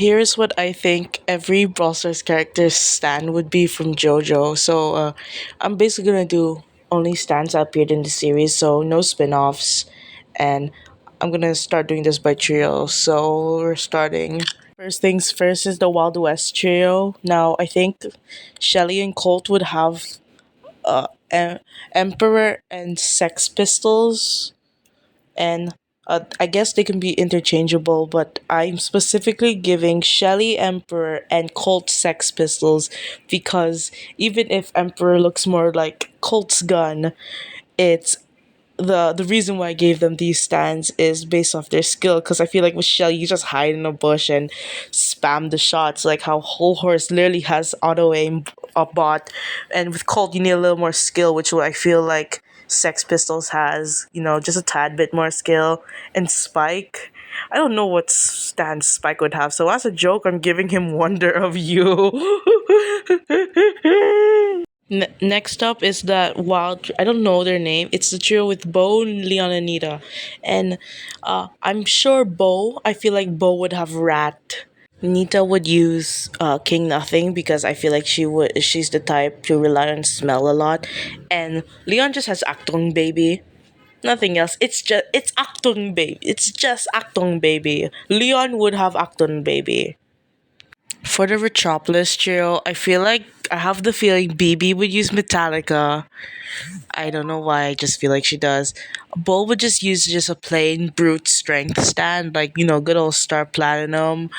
Here's what I think every Brawl Stars character's stand would be from JoJo. I'm basically gonna do only stands that appeared in the series, so no spin-offs. And I'm gonna start doing this by trio. So we're starting. First things first is the Wild West trio. Now I think Shelly and Colt would have Emperor and Sex Pistols, and I guess they can be interchangeable, but I'm specifically giving Shelly Emperor and Colt Sex Pistols because even if Emperor looks more like Colt's gun, it's the reason why I gave them these stands is based off their skill. Because I feel like with Shelly, you just hide in a bush and spam the shots, like how Whole Horse literally has auto aim a bot, and with Colt you need a little more skill, which I feel like Sex Pistols has. Just a tad bit more skill. And Spike, I don't know what stand Spike would have. So as a joke, I'm giving him Wonder of You. Next up is that wild. I don't know their name. It's the trio with Bo, Leon, and Nita, and I'm sure Bo. I feel like Bo would have Rat. Nita would use King Nothing because I feel like she's the type to rely on smell a lot, and Leon just has Actung Baby. Nothing else. It's Actung Baby. It's just Actung Baby. Leon would have Actung Baby. For the Retropolis trio, I feel like I have the feeling BB would use Metallica. I don't know why, I just feel like she does. Bull would just use just a plain brute strength stand, like, good old Star Platinum,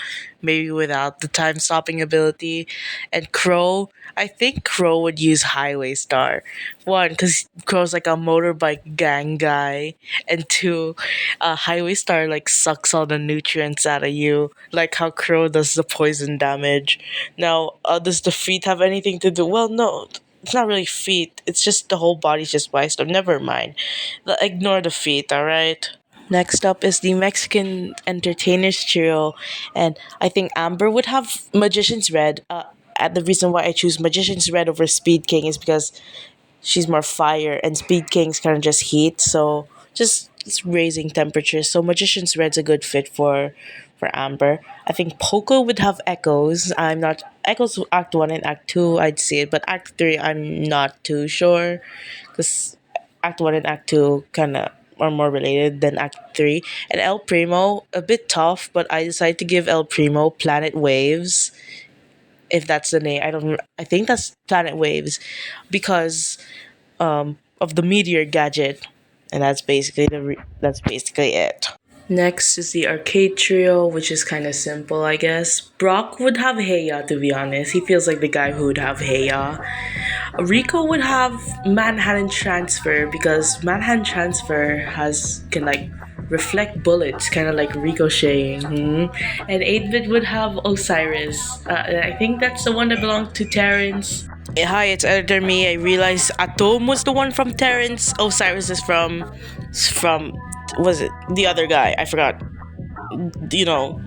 maybe without the time stopping ability. And Crow, I think Crow would use Highway Star. One, because Crow's like a motorbike gang guy. And two, Highway Star like sucks all the nutrients out of you, like how Crow does the poison damage. Now, does the feet have anything to do? Well, no. It's not really feet. It's just the whole body's just wise stuff. Never mind. Ignore the feet, alright? Next up is the Mexican Entertainers Trio, and I think Amber would have Magician's Red. And the reason why I choose Magician's Red over Speed King is because she's more fire, and Speed King's kind of just heat, so just raising temperatures. So Magician's Red's a good fit for Amber. I think Poco would have Echoes. I'm not Echoes Act 1 and Act 2, I'd see it, but Act 3 I'm not too sure because Act 1 and Act 2 kind of are more related than Act 3. And El Primo, a bit tough, but I decided to give El Primo Planet Waves, if that's the name. I think that's Planet Waves because of the meteor gadget, and that's basically it. Next is the arcade trio, which is kind of simple, I guess. Brock would have Heya, to be honest. He feels like the guy who would have Heya. Rico would have Manhattan Transfer because Manhattan Transfer can like reflect bullets, kind of like ricocheting. And 8-Bit would have Osiris. I think that's the one that belonged to Terrence. Hi, it's Editor Me. I realized Atom was the one from Terrence. Osiris is from was it the other guy? I forgot. You know,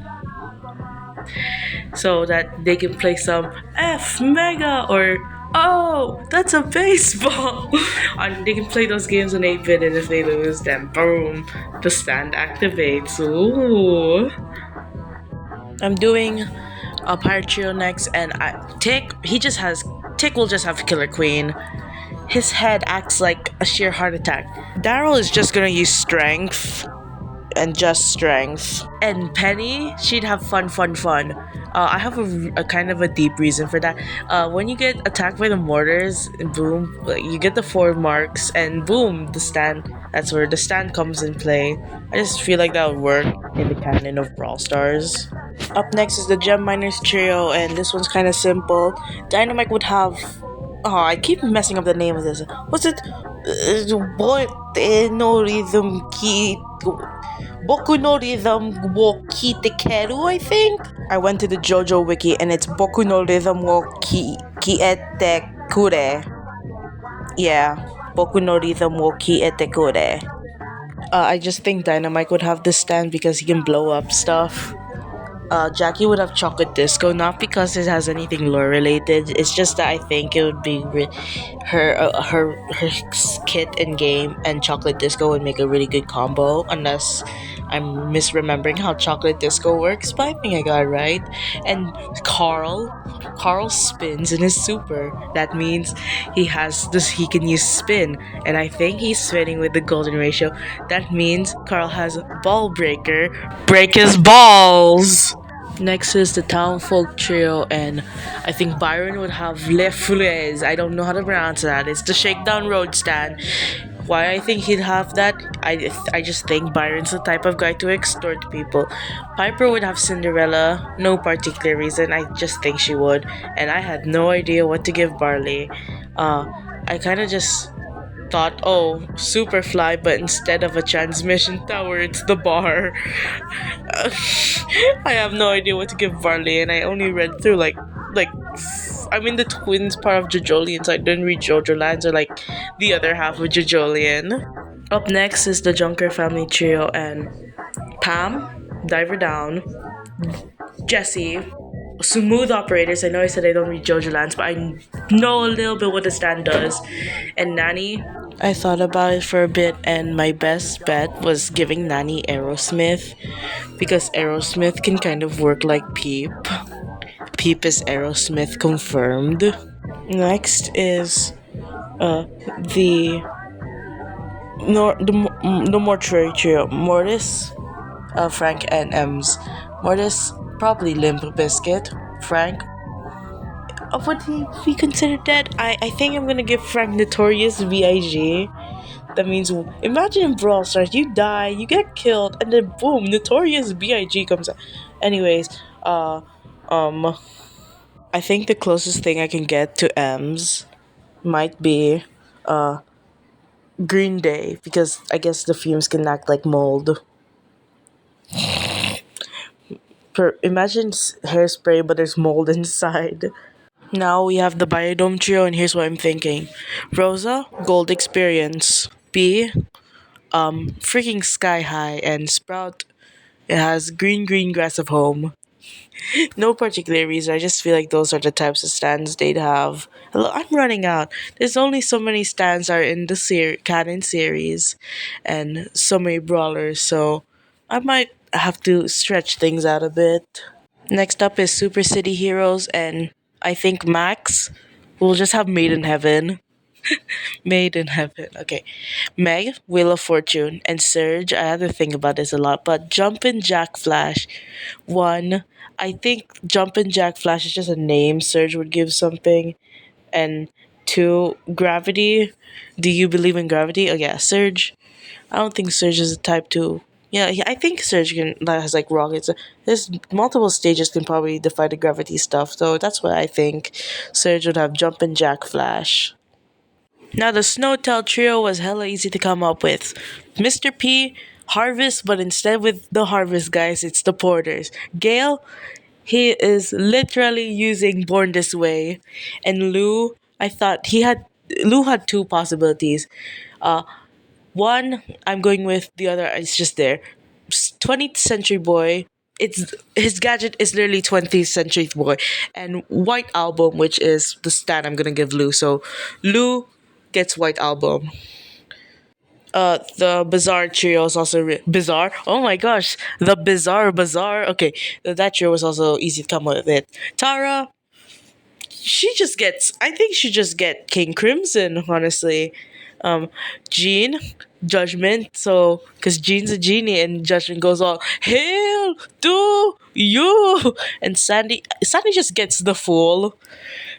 so that they can play some F Mega or oh, that's a baseball. And they can play those games on 8-Bit, and if they lose, then boom, the stand activates. Ooh. I'm doing a Pirate Trio next, and Tick will just have Killer Queen. His head acts like a sheer heart attack. Daryl is just gonna use strength and just strength. And Penny, she'd have fun. I have a kind of a deep reason for that. When you get attacked by the mortars, boom, you get the 4 marks, and boom, the stand. That's where the stand comes in play. I just feel like that would work in the canon of Brawl Stars. Up next is the Gem Miners Trio, and this one's kind of simple. Dynamite would have. Oh, I keep messing up the name of this. What's it? Boy, no rhythm ki. Boku no Rhythm wo Kitekeru, I think? I went to the JoJo wiki and it's Boku no Rhythm wo Kiete Kure. Yeah, Boku no Rhythm wo Kiete Kure. I just think Dynamite would have this stand because he can blow up stuff. Jackie would have Chocolate Disco, not because it has anything lore related. It's just that I think it would be her kit and game and Chocolate Disco would make a really good combo. Unless I'm misremembering how chocolate disco works, but I think I got it right. And Carl, Carl spins in his super. That means he can use spin, and I think he's spinning with the golden ratio. That means Carl has ball breaker. Break his balls. Next is the Town Folk Trio, and I think Byron would have Le Foulez. I don't know how to pronounce that. It's the Shakedown Road stand. Why I think he'd have that? I just think Byron's the type of guy to extort people. Piper would have Cinderella, no particular reason. I just think she would, and I had no idea what to give Barley. I kind of just thought, oh, Superfly, but instead of a transmission tower, it's the bar. I have no idea what to give Barley, and I only read through like I'm in the twins part of Jojolian, so I didn't read Jojo Lands or like the other half of Jojolian. Up next is the Junker family trio, and Pam, Diver Down, Jesse, Smooth Operators. I know I said I don't read Jojo Lands, but I know a little bit what the stand does. And Nanny. I thought about it for a bit, and my best bet was giving Nanny Aerosmith because Aerosmith can kind of work like Peep. Peep is Aerosmith confirmed. Next is the the mortuary trio: Mortis, Frank, and Ems. Mortis probably Limp Biscuit. Frank, would he be considered dead? I think I'm gonna give Frank Notorious VIG. That means imagine in Brawl Stars, you die, you get killed, and then boom, Notorious BIG comes out. Anyways, um, I think the closest thing I can get to M's might be Green Day because I guess the fumes can act like mold. Imagine hairspray, but there's mold inside. Now we have the Biodome trio, and here's what I'm thinking: Rosa, Gold Experience. B, freaking Sky High, and Sprout. It has green grass of home. No particular reason. I just feel like those are the types of stands they'd have. Hello, I'm running out. There's only so many stands are in the canon series, and so many brawlers. So I might have to stretch things out a bit. Next up is Super City Heroes, and I think Max will just have Made in Heaven. Made in Heaven. Okay. Meg, Wheel of Fortune, and Surge. I had to think about this a lot, but Jumpin' Jack Flash. One, I think Jumpin' Jack Flash is just a name Surge would give something. And two, Gravity. Do you believe in gravity? Oh, yeah, Surge. I don't think Surge is a type 2. Yeah, I think Surge that has like rockets. There's multiple stages can probably defy the gravity stuff, so that's what I think. Surge would have Jumpin' Jack Flash. Now the Snowtail trio was hella easy to come up with. Mr. P, Harvest, but instead with the Harvest guys, it's the Porters. Gale, he is literally using Born This Way. And Lou, Lou had two possibilities. One, I'm going with the other, it's just there. 20th Century Boy, it's his gadget is literally 20th Century Boy. And White Album, which is the stat I'm gonna give Lou. So Lou gets White Album. The Bizarre trio is also bizarre. Oh my gosh, the Bizarre. Okay, that trio was also easy to come up with. Tara, I think she just get King Crimson, honestly. Jean, Judgment, so, because Jean's a genie and Judgment goes all, Hail to you! And Sandy just gets the Fool.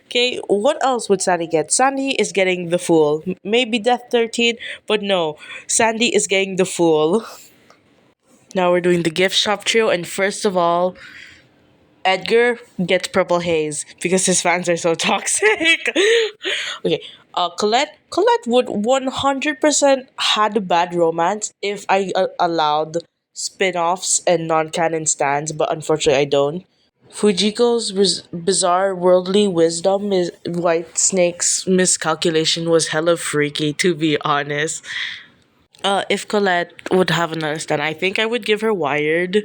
Okay, what else would Sandy get? Sandy is getting the Fool. Maybe Death 13, but no, Sandy is getting the Fool. Now we're doing the gift shop trio, and first of all, Edgar gets Purple Haze because his fans are so toxic. Okay, Colette would 100% had a bad romance if I allowed spin-offs and non-canon stands, but unfortunately I don't. Fujiko's bizarre worldly wisdom is White Snake's miscalculation was hella freaky, to be honest. If Colette would have another stand, I think I would give her Wired.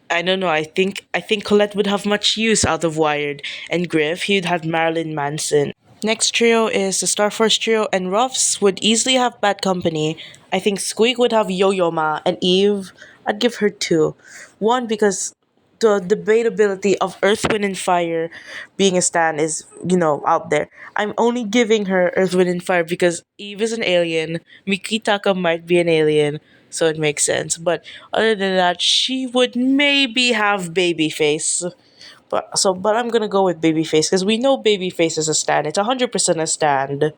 I don't know. I think Colette would have much use out of Wired, and Griff he'd have Marilyn Manson. Next trio is the Star Force trio, and Ruffs would easily have Bad Company. I think Squeak would have Yo-Yo Ma, and Eve I'd give her two. One, because the debatability of Earth, Wind, and Fire being a stan is, out there. I'm only giving her Earth, Wind, and Fire because Eve is an alien, Mikitaka might be an alien, so it makes sense. But other than that, she would maybe have Babyface. But I'm gonna go with Babyface because we know Babyface is a stand. It's 100% a stand.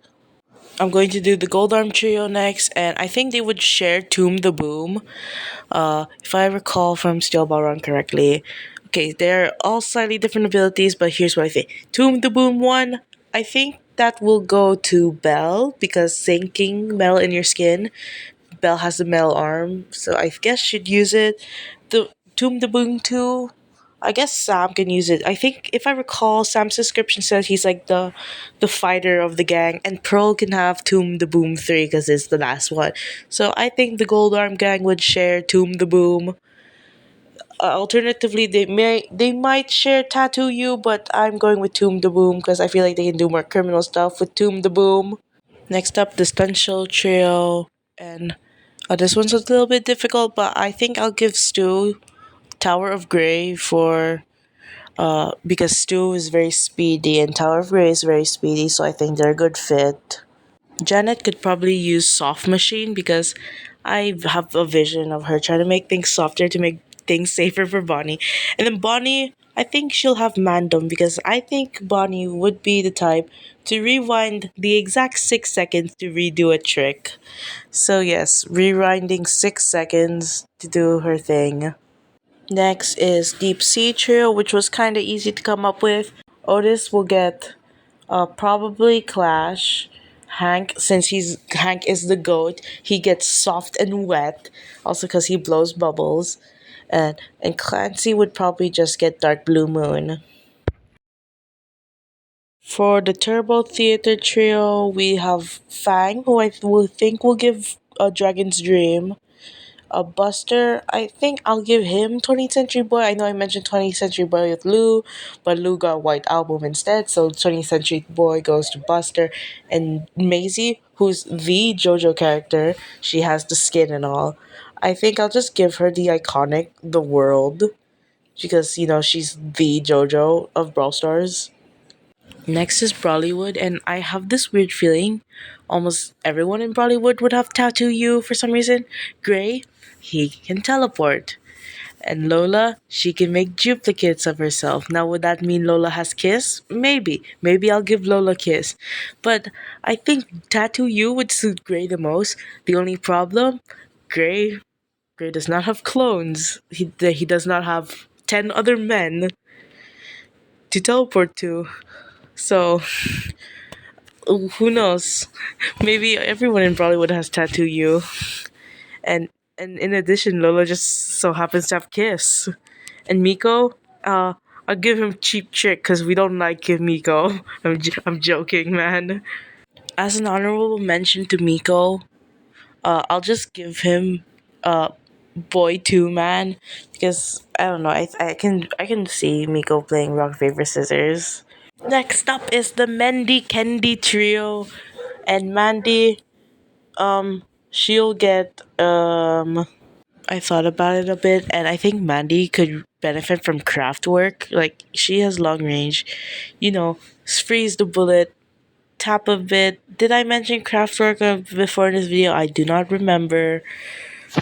I'm going to do the Gold Arm Trio next, and I think they would share Tomb the Boom. If I recall from Steel Ball Run correctly. Okay, they're all slightly different abilities, but here's what I think. Tomb the Boom one, I think that will go to Belle because sinking metal in your skin. Belle has the metal arm, so I guess she'd use it. The Tomb the Boom 2, I guess Sam can use it. I think if I recall, Sam's description says he's like the fighter of the gang, and Pearl can have Tomb the Boom 3 because it's the last one. So I think the Gold Arm gang would share Tomb the Boom. Alternatively, they might share Tattoo You, but I'm going with Tomb the Boom because I feel like they can do more criminal stuff with Tomb the Boom. Next up, the Stunt Show Trio, and this one's a little bit difficult, but I think I'll give Stu Tower of Grey for because Stu is very speedy and Tower of Grey is very speedy, so I think they're a good fit. Janet could probably use Soft Machine because I have a vision of her trying to make things softer to make things safer for Bonnie. And then Bonnie, I think she'll have Mandem because I think Bonnie would be the type to rewind the exact 6 seconds to redo a trick. So, yes, rewinding 6 seconds to do her thing. Next is Deep Sea Trio, which was kind of easy to come up with. Otis will get probably Clash. Hank is the goat, he gets soft and wet, also because he blows bubbles. And Clancy would probably just get Dark Blue Moon. For the Turbo Theater Trio, we have Fang, who will think will give a Dragon's Dream. A Buster, I think I'll give him 20th Century Boy. I know I mentioned 20th Century Boy with Lou, but Lou got White Album instead, so 20th Century Boy goes to Buster. And Maisie, who's the JoJo character, she has the skin and all. I think I'll just give her the iconic The World, because, she's the JoJo of Brawl Stars. Next is Bollywood, and I have this weird feeling almost everyone in Bollywood would have Tattoo You for some reason. Gray, he can teleport. And Lola, she can make duplicates of herself. Now, would that mean Lola has Kiss? Maybe. Maybe I'll give Lola Kiss. But I think Tattoo You would suit Gray the most. The only problem? Gray, Gray does not have clones. He does not have 10 other men to teleport to. So, who knows? Maybe everyone in Bollywood has Tattoo You. And in addition, Lola just so happens to have Kiss. And Miko, I'll give him Cheap Trick because we don't like Miko. I'm joking, man. As an honorable mention to Miko, I'll just give him Boy Two Man because I don't know. I can see Miko playing rock paper scissors. Next up is the Mendy Kendi trio, and Mandy, she'll get I thought about it a bit, and I think Mandy could benefit from craft work. Like, she has long range. Freeze the bullet, tap a bit. Did I mention craft work before in this video? I do not remember.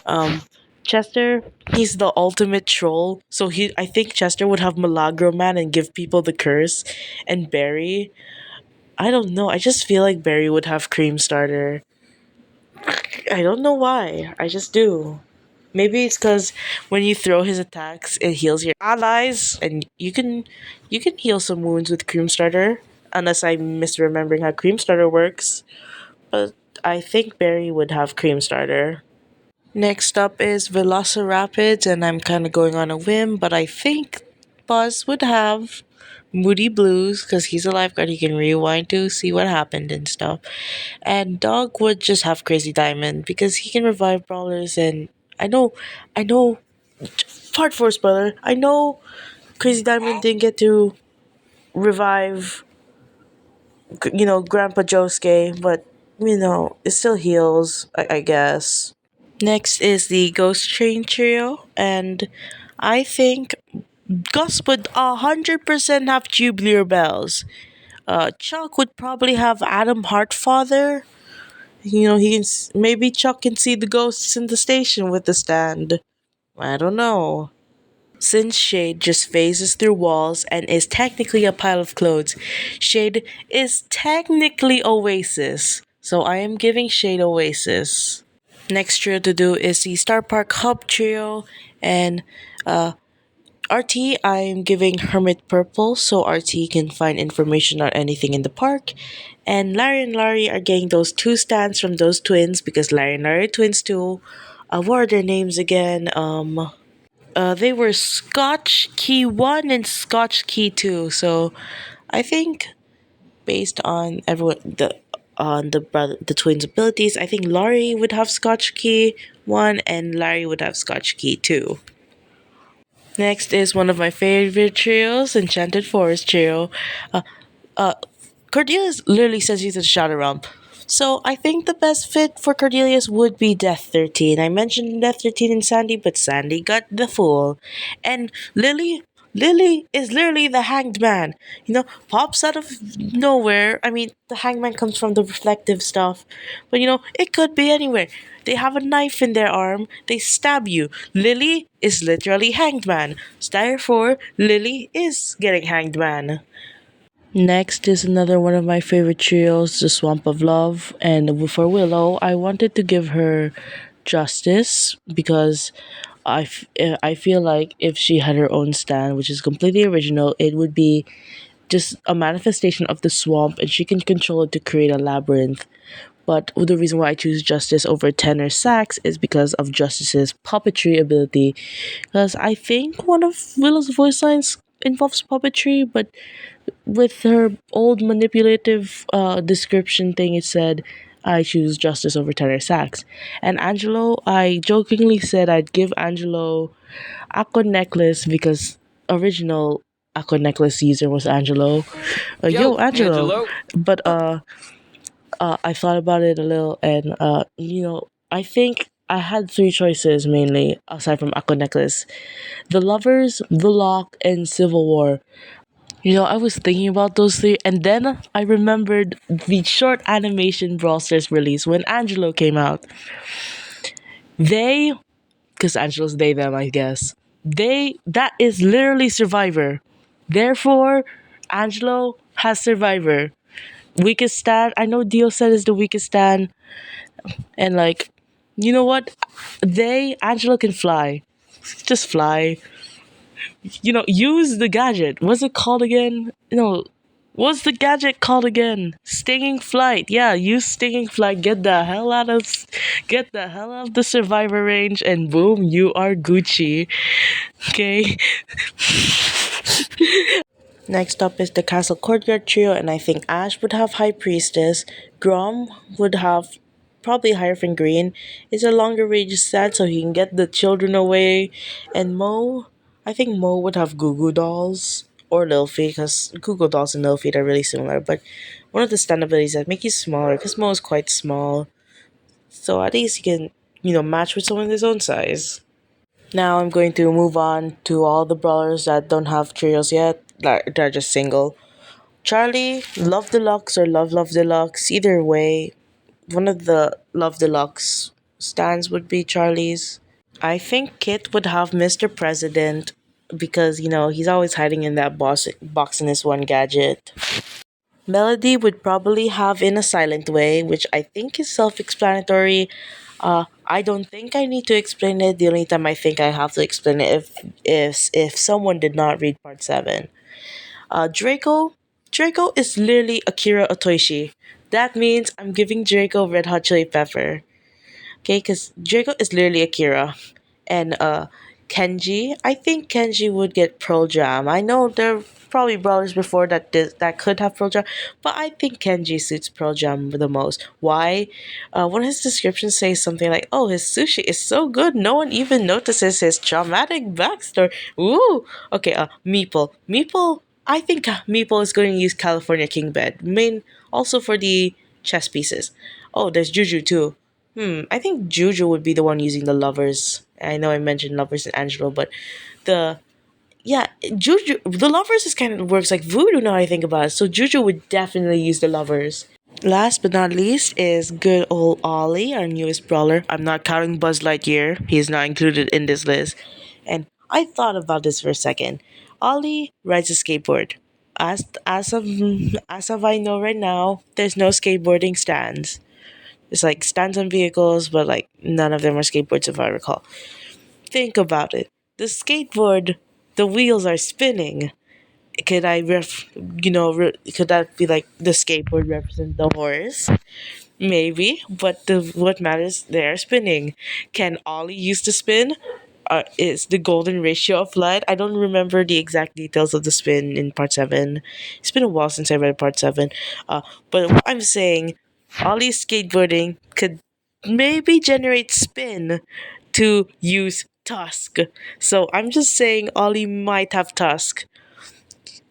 Um, Chester, he's the ultimate troll. So I think Chester would have Milagro Man and give people the curse. And Barry, I don't know. I just feel like Barry would have Cream Starter. I don't know why. I just do. Maybe it's because when you throw his attacks, it heals your allies, and you can heal some wounds with Cream Starter. Unless I'm misremembering how Cream Starter works, but I think Barry would have Cream Starter. Next up is Velocirapids, and I'm kind of going on a whim, but I think Buzz would have Moody Blues because he's a lifeguard. He can rewind to see what happened and stuff. And Dog would just have Crazy Diamond because he can revive brawlers. And I know, part four spoiler. I know Crazy Diamond didn't get to revive, Grandpa Josuke, but it still heals. I guess. Next is the Ghost Train Trio, and I think Gus would 100% have tubular bells. Chuck would probably have Adam Hartfather. You know, maybe Chuck can see the ghosts in the station with the stand. I don't know. Since Shade just phases through walls and is technically a pile of clothes, Shade is technically Oasis. So I am giving Shade Oasis. Next trio to do is the Star Park Hub Trio, and RT, I'm giving Hermit Purple so RT can find information on anything in the park. And Larry and Larry are getting those two stands from those twins because Larry and Larry are twins too. What are their names again? They were Scotch Key 1 and Scotch Key 2. So I think based on everyone the twins' abilities, I think Larry would have Scotch Key 1 and Larry would have Scotch Key 2. Next is one of my favorite trios, Enchanted Forest Trio. Uh, uh, Cordelius literally sends you to the Shadow Realm. So I think the best fit for Cordelius would be Death 13. I mentioned Death 13 and Sandy, but Sandy got the Fool. And Lily is literally the hanged man. You know, pops out of nowhere. I mean, the hanged man comes from the reflective stuff. But you know, it could be anywhere. They have a knife in their arm. They stab you. Lily is literally hanged man. Therefore, Lily is getting hanged man. Next is another one of my favorite trios, The Swamp of Love. And for Willow, I wanted to give her justice because I feel like if she had her own stand, which is completely original, it would be just a manifestation of the swamp and she can control it to create a labyrinth. But the reason why I choose Justice over Tenor Sax is because of Justice's puppetry ability. Because I think one of Willow's voice lines involves puppetry, but with her old manipulative description thing, it said, I choose Justice over Tenor Sax. And Angelo, I jokingly said I'd give Angelo Aqua Necklace because original Aqua Necklace user was Angelo. Yo, Yo, Angelo. Angelo. But I thought about it a little, and I think I had three choices mainly aside from Aqua Necklace: The Lovers, The Lock, and Civil War. You know, I was thinking about those three, and then I remembered the short animation Brawl Stars release when Angelo came out. They, because Angelo's they them, I guess. That is literally Survivor. Therefore, Angelo has Survivor. Weakest stand. I know Dio said is the weakest stand, and like, you know what? Angelo can fly. Just fly. You know, use the gadget. What's it called again? No, what's the gadget called again? Stinging flight. Yeah, use stinging flight. Get the hell out of the survivor range, and boom, you are Gucci. Okay. Next up is the Castle Courtyard Trio, and I think Ash would have High Priestess. Grom would have probably Hierophant Green. It's a longer range set so he can get the children away. And I think Mo would have Goo Goo Dolls or Lil Feet because Goo Goo Dolls and Lil Feet are really similar. But one of the stand abilities that make you smaller because Mo is quite small. So at least he can, match with someone his own size. Now I'm going to move on to all the brawlers that don't have trios yet. They're just single. Charlie, Love Deluxe or Love Deluxe. Either way, one of the Love Deluxe stands would be Charlie's. I think Kit would have Mr. President because, he's always hiding in that box in his one gadget. Melody would probably have In a Silent Way, which I think is self explanatory. I don't think I need to explain it. The only time I think I have to explain it if someone did not read part 7. Draco is literally Akira Otoshi. That means I'm giving Draco Red Hot Chili Pepper. Okay, because Draco is literally Akira. And Kenji, I think Kenji would get Pearl Jam. I know there are probably brawlers before that could have Pearl Jam, but I think Kenji suits Pearl Jam the most. Why? One of his descriptions says something like, "Oh, his sushi is so good, no one even notices his traumatic backstory." Ooh. Okay. Meeple. I think Meeple is going to use California King Bed, main also for the chess pieces. Oh, there's Juju too. I think Juju would be the one using the lovers. I know I mentioned lovers and Angelo, but the yeah, Juju the lovers is kind of works like voodoo now I think about it. So Juju would definitely use the lovers. Last but not least is good old Ollie, our newest brawler. I'm not counting Buzz Lightyear. He is not included in this list. And I thought about this for a second. Ollie rides a skateboard. As of I know right now, there's no skateboarding stands. It's like stands on vehicles, but like none of them are skateboards if I recall. Think about it. The skateboard, the wheels are spinning. Could I could that be like the skateboard represent the horse? Maybe, but what matters, they're spinning. Can Ollie use the spin? Is the golden ratio of light? I don't remember the exact details of the spin in part 7. It's been a while since I read part 7. But what I'm saying, Ollie's skateboarding could maybe generate spin to use Tusk. So I'm just saying Ollie might have Tusk,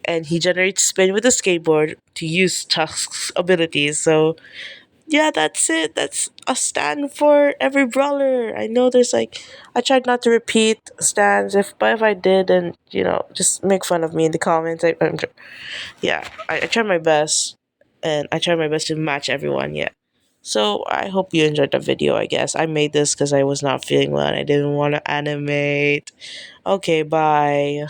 and he generates spin with a skateboard to use Tusk's abilities. So yeah, that's it. That's a stand for every brawler. I know there's like, I tried not to repeat stands, but if I did, then just make fun of me in the comments. Yeah, I tried my best, and I tried my best to match everyone. Yeah. So I hope you enjoyed the video. I guess I made this because I was not feeling well and I didn't want to animate. Okay, bye.